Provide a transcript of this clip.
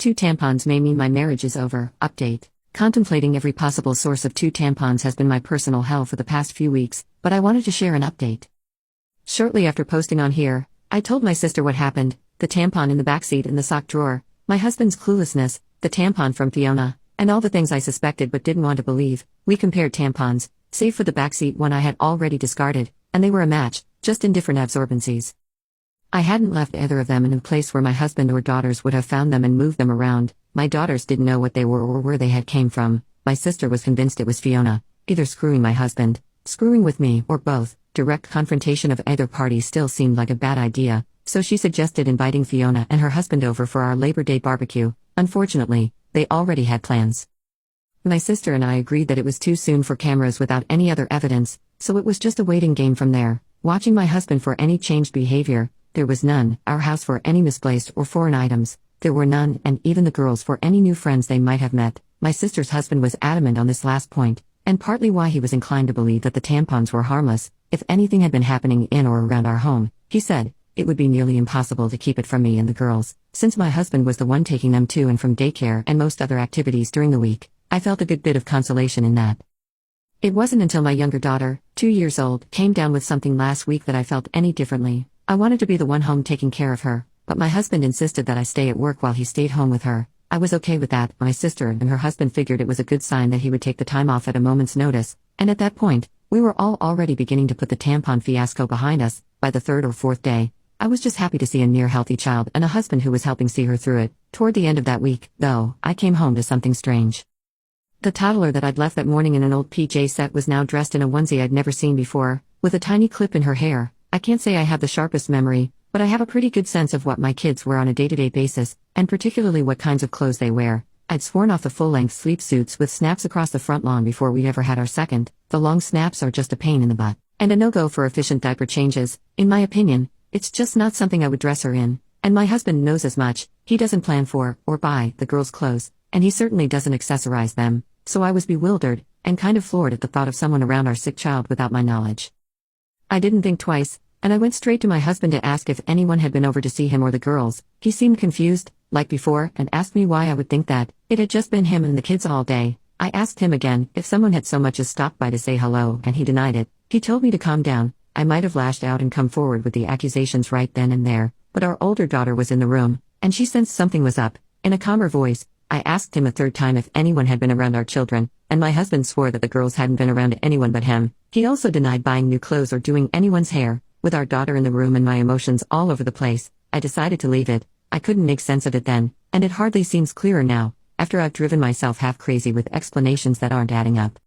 2 tampons may mean my marriage is over. Update. Contemplating every possible source of 2 tampons has been my personal hell for the past few weeks, but I wanted to share an update. Shortly after posting on here, I told my sister what happened: the tampon in the backseat in the sock drawer, my husband's cluelessness, the tampon from Fiona, and all the things I suspected but didn't want to believe. We compared tampons, save for the backseat one I had already discarded, and they were a match, just in different absorbencies. I hadn't left either of them in a place where my husband or daughters would have found them and moved them around. My daughters didn't know what they were or where they had came from. My sister was convinced it was Fiona, either screwing my husband, screwing with me, or both. Direct confrontation of either party still seemed like a bad idea, so she suggested inviting Fiona and her husband over for our Labor Day barbecue. Unfortunately, they already had plans. My sister and I agreed that it was too soon for cameras without any other evidence, so it was just a waiting game from there, watching my husband for any changed behavior. There was none. Our house for any misplaced or foreign items. There were none, and even the girls for any new friends they might have met. My sister's husband was adamant on this last point, and partly why he was inclined to believe that the tampons were harmless. If anything had been happening in or around our home, he said, it would be nearly impossible to keep it from me and the girls, since my husband was the one taking them to and from daycare and most other activities during the week. I felt a good bit of consolation in that. It wasn't until my younger daughter, 2 years old, came down with something last week that I felt any differently. I wanted to be the one home taking care of her, but my husband insisted that I stay at work while he stayed home with her. I was okay with that. My sister and her husband figured it was a good sign that he would take the time off at a moment's notice, and at that point, we were all already beginning to put the tampon fiasco behind us. By the 3rd or 4th day, I was just happy to see a near-healthy child and a husband who was helping see her through it. Toward the end of that week, though, I came home to something strange. The toddler that I'd left that morning in an old PJ set was now dressed in a onesie I'd never seen before, with a tiny clip in her hair. I can't say I have the sharpest memory, but I have a pretty good sense of what my kids wear on a day-to-day basis, and particularly what kinds of clothes they wear. I'd sworn off the full-length sleep suits with snaps across the front long before we ever had our second. The long snaps are just a pain in the butt, and a no-go for efficient diaper changes. In my opinion, it's just not something I would dress her in, and my husband knows as much. He doesn't plan for, or buy, the girls' clothes, and he certainly doesn't accessorize them, so I was bewildered, and kind of floored at the thought of someone around our sick child without my knowledge. I didn't think twice, and I went straight to my husband to ask if anyone had been over to see him or the girls. He seemed confused, like before, and asked me why I would think that. It had just been him and the kids all day. I asked him again if someone had so much as stopped by to say hello, and he denied it. He told me to calm down. I might have lashed out and come forward with the accusations right then and there, but our older daughter was in the room, and she sensed something was up. In a calmer voice, I asked him a 3rd time if anyone had been around our children, and my husband swore that the girls hadn't been around anyone but him. He also denied buying new clothes or doing anyone's hair. With our daughter in the room and my emotions all over the place, I decided to leave it. I couldn't make sense of it then, and it hardly seems clearer now, after I've driven myself half crazy with explanations that aren't adding up.